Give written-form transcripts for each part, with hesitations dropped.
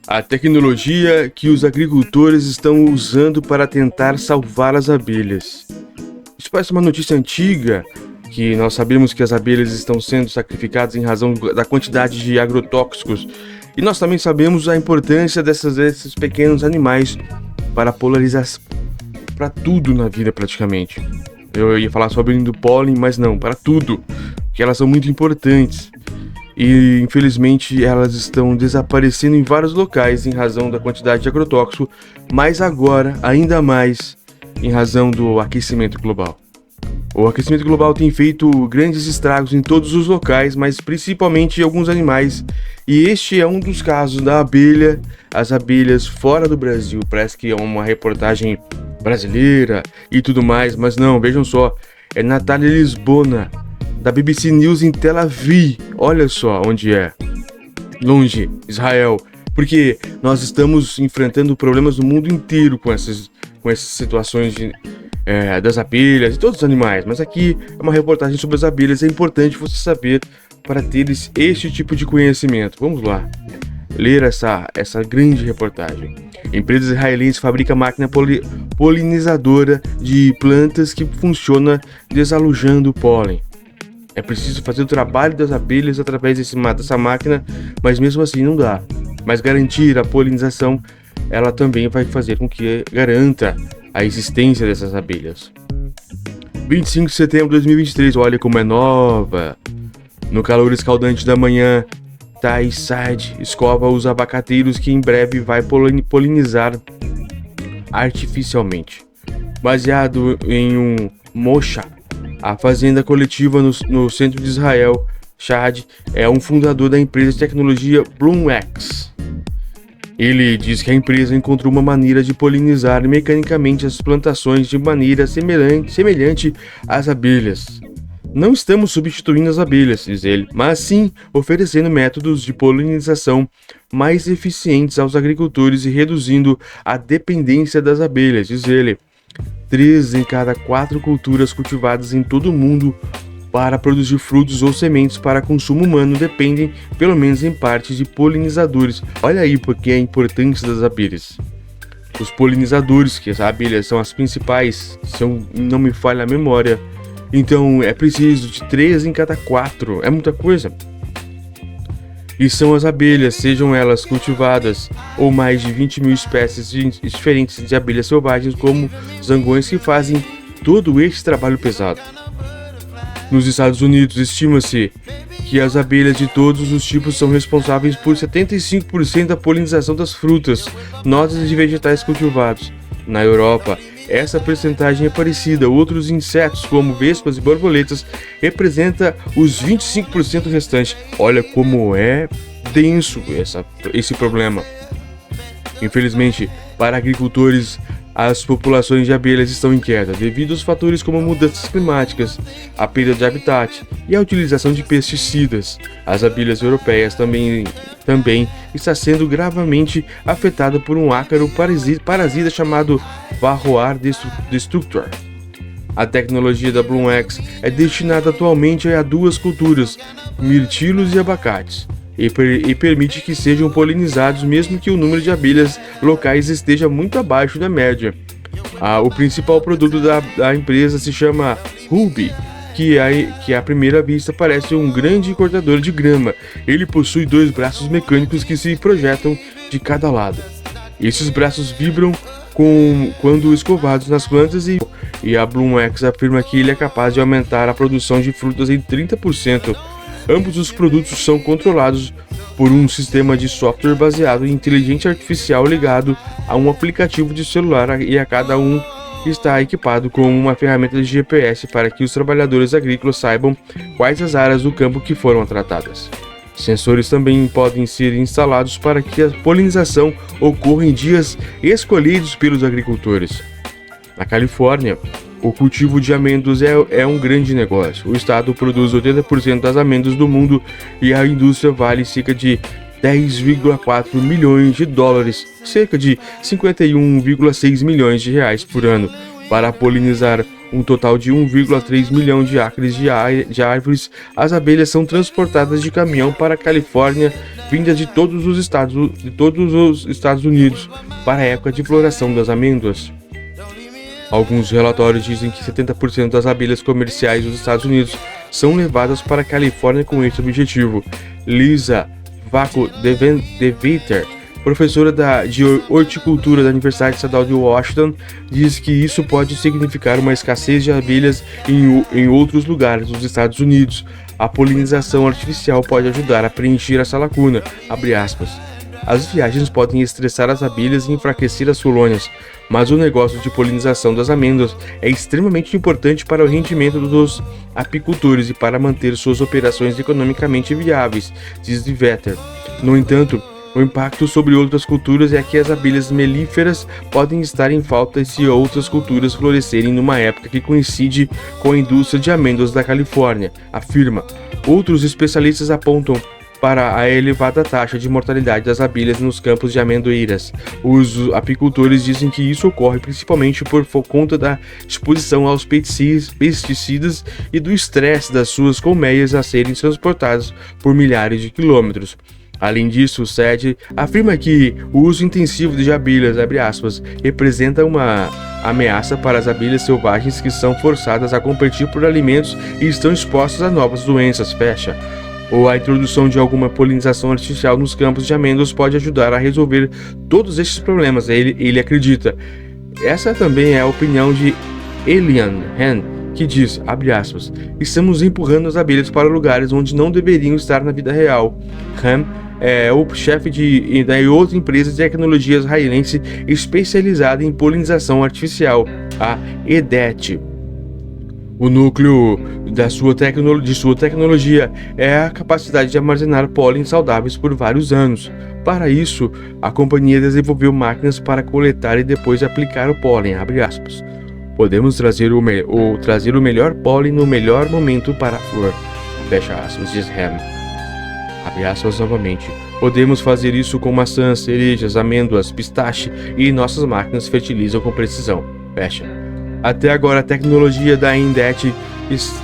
A tecnologia que os agricultores estão usando para tentar salvar as abelhas. Isso parece uma notícia antiga, que nós sabemos que as abelhas estão sendo sacrificadas em razão da quantidade de agrotóxicos. E nós também sabemos a importância desses pequenos animais para polarização, para tudo na vida praticamente. Eu ia falar sobre o pólen, mas não, para tudo, porque elas são muito importantes. E infelizmente elas estão desaparecendo em vários locais em razão da quantidade de agrotóxico, mas agora ainda mais em razão do aquecimento global. O aquecimento global tem feito grandes estragos em todos os locais, mas principalmente em alguns animais, e este é um dos casos da abelha, as abelhas fora do Brasil. Parece que é uma reportagem brasileira e tudo mais, mas não, vejam só, é Natália Lisbona, da BBC News em Tel Aviv. Olha só onde é, longe, Israel, porque nós estamos enfrentando problemas no mundo inteiro com essas situações das abelhas e todos os animais, mas aqui é uma reportagem sobre as abelhas. É importante você saber para teres este tipo de conhecimento. Vamos lá, ler essa grande reportagem. Empresa israelense fabrica máquina polinizadora de plantas que funciona desalojando o pólen. É preciso fazer o trabalho das abelhas através dessa máquina, mas mesmo assim não dá. Mas garantir a polinização, ela também vai fazer com que garanta a existência dessas abelhas. 25 de setembro de 2023, olha como é nova. No calor escaldante da manhã, Thais Saad escova os abacateiros que em breve vai polinizar artificialmente. Baseado em um mocha, a fazenda coletiva no centro de Israel, Saad é um fundador da empresa de tecnologia BloomX. Ele diz que a empresa encontrou uma maneira de polinizar mecanicamente as plantações de maneira semelhante às abelhas. Não estamos substituindo as abelhas, diz ele, mas sim oferecendo métodos de polinização mais eficientes aos agricultores e reduzindo a dependência das abelhas, diz ele. 3 em cada 4 culturas cultivadas em todo o mundo para produzir frutos ou sementes para consumo humano dependem, pelo menos em parte, de polinizadores. Olha aí porque é a importância das abelhas. Os polinizadores, que as abelhas são as principais, se eu não me falha a memória, então é preciso de 3 em cada 4, é muita coisa. E são as abelhas, sejam elas cultivadas ou mais de 20 mil espécies diferentes de abelhas selvagens, como zangões, que fazem todo este trabalho pesado. Nos Estados Unidos, estima-se que as abelhas de todos os tipos são responsáveis por 75% da polinização das frutas, nozes e vegetais cultivados. Na Europa, essa percentagem é parecida. Outros insetos, como vespas e borboletas, representam os 25% restantes. Olha como é denso esse problema. Infelizmente, para agricultores, as populações de abelhas estão em queda devido aos fatores como mudanças climáticas, a perda de habitat e a utilização de pesticidas. As abelhas europeias também está sendo gravemente afetada por um ácaro parasita chamado Varroa Destructor. A tecnologia da BloomX é destinada atualmente a 2 culturas, mirtilos e abacates, e permite que sejam polinizados mesmo que o número de abelhas locais esteja muito abaixo da média. O principal produto da empresa se chama Ruby, que à primeira vista parece um grande cortador de grama. Ele possui 2 braços mecânicos que se projetam de cada lado. Esses braços vibram quando escovados nas plantas e a BloomX afirma que ele é capaz de aumentar a produção de frutas em 30%. Ambos os produtos são controlados por um sistema de software baseado em inteligência artificial ligado a um aplicativo de celular, e a cada um está equipado com uma ferramenta de GPS para que os trabalhadores agrícolas saibam quais as áreas do campo que foram tratadas. Sensores também podem ser instalados para que a polinização ocorra em dias escolhidos pelos agricultores. Na Califórnia, o cultivo de amêndoas é um grande negócio. O estado produz 80% das amêndoas do mundo e a indústria vale cerca de 10,4 milhões de dólares, cerca de 51,6 milhões de reais por ano, para polinizar um total de 1,3 milhão de acres de árvores. As abelhas são transportadas de caminhão para a Califórnia vindas de todos os Estados Unidos para a época de floração das amêndoas. Alguns relatórios dizem que 70% das abelhas comerciais dos Estados Unidos são levadas para a Califórnia com esse objetivo. Lisa Vaco DeVeter, professora de horticultura da Universidade Estadual de Washington, diz que isso pode significar uma escassez de abelhas em outros lugares dos Estados Unidos. A polinização artificial pode ajudar a preencher essa lacuna, abre aspas. As viagens podem estressar as abelhas e enfraquecer as colônias, mas o negócio de polinização das amêndoas é extremamente importante para o rendimento dos apicultores e para manter suas operações economicamente viáveis, diz DeVeter. No entanto, o impacto sobre outras culturas é que as abelhas melíferas podem estar em falta se outras culturas florescerem numa época que coincide com a indústria de amêndoas da Califórnia, afirma. Outros especialistas apontam para a elevada taxa de mortalidade das abelhas nos campos de amendoeiras. Os apicultores dizem que isso ocorre principalmente por conta da exposição aos pesticidas e do estresse das suas colmeias a serem transportadas por milhares de quilômetros. Além disso, o SED afirma que o uso intensivo de abelhas, abre aspas, representa uma ameaça para as abelhas selvagens que são forçadas a competir por alimentos e estão expostas a novas doenças, fecha. Ou a introdução de alguma polinização artificial nos campos de amêndoas pode ajudar a resolver todos estes problemas, ele acredita. Essa também é a opinião de Elian Han, que diz, abre aspas, estamos empurrando as abelhas para lugares onde não deveriam estar na vida real. Han é o chefe da outra empresa de tecnologia israelense especializada em polinização artificial, a EDET. O núcleo de sua tecnologia é a capacidade de armazenar pólen saudáveis por vários anos. Para isso, a companhia desenvolveu máquinas para coletar e depois aplicar o pólen, abre aspas. Podemos trazer o melhor pólen no melhor momento para a flor, fecha aspas, diz Ham. Abre aspas novamente. Podemos fazer isso com maçãs, cerejas, amêndoas, pistache e nossas máquinas fertilizam com precisão, fecha. Até agora, a tecnologia da Indet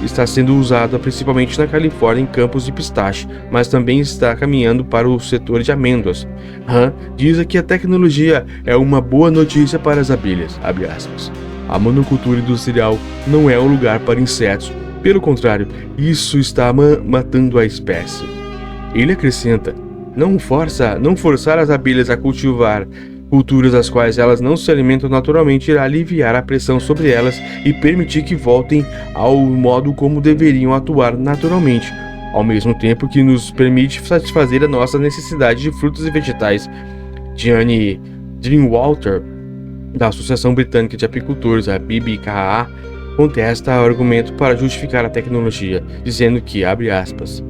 está sendo usada principalmente na Califórnia em campos de pistache, mas também está caminhando para o setor de amêndoas. Han diz que a tecnologia é uma boa notícia para as abelhas, abre aspas. A monocultura industrial não é um lugar para insetos, pelo contrário, isso está matando a espécie. Ele acrescenta, não forçar as abelhas a cultivar culturas das quais elas não se alimentam naturalmente irá aliviar a pressão sobre elas e permitir que voltem ao modo como deveriam atuar naturalmente, ao mesmo tempo que nos permite satisfazer a nossa necessidade de frutas e vegetais. Gianni Dreamwalter, da Associação Britânica de Apicultores, a BBKA, contesta o argumento para justificar a tecnologia, dizendo que, abre aspas,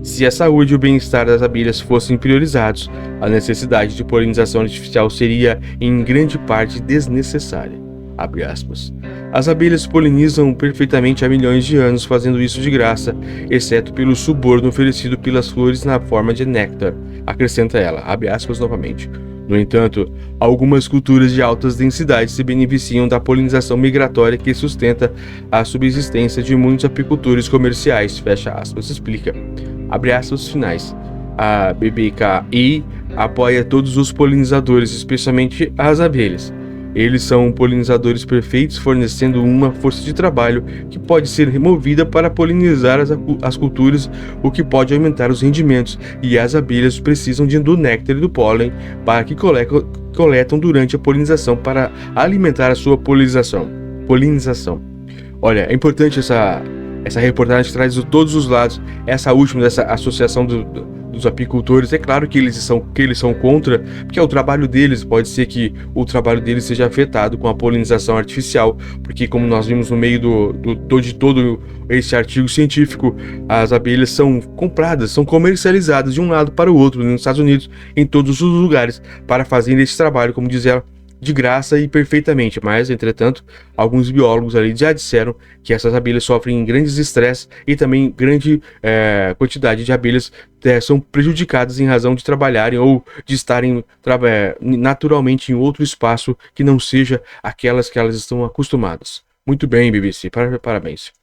se a saúde e o bem-estar das abelhas fossem priorizados, a necessidade de polinização artificial seria, em grande parte, desnecessária. Abre aspas. As abelhas polinizam perfeitamente há milhões de anos, fazendo isso de graça, exceto pelo suborno oferecido pelas flores na forma de néctar, acrescenta ela, abre aspas novamente. No entanto, algumas culturas de altas densidades se beneficiam da polinização migratória que sustenta a subsistência de muitos apicultores comerciais, fecha aspas, explica. Abre aspas finais. A BBKI apoia todos os polinizadores, especialmente as abelhas. Eles são polinizadores perfeitos, fornecendo uma força de trabalho que pode ser removida para polinizar as culturas, o que pode aumentar os rendimentos, e as abelhas precisam do néctar e do pólen para que coletam durante a polinização para alimentar a sua polinização. Olha, é importante essa reportagem que traz de todos os lados, essa última dessa associação dos apicultores. É claro que eles são contra, porque é o trabalho deles, pode ser que o trabalho deles seja afetado com a polinização artificial, porque como nós vimos no meio de todo esse artigo científico, as abelhas são compradas, são comercializadas de um lado para o outro, nos Estados Unidos, em todos os lugares, para fazer esse trabalho, como diz ela, de graça e perfeitamente, mas, entretanto, alguns biólogos ali já disseram que essas abelhas sofrem grandes estresses e também grande quantidade de abelhas são prejudicadas em razão de trabalharem ou de estarem naturalmente em outro espaço que não seja aquelas que elas estão acostumadas. Muito bem, BBC, parabéns.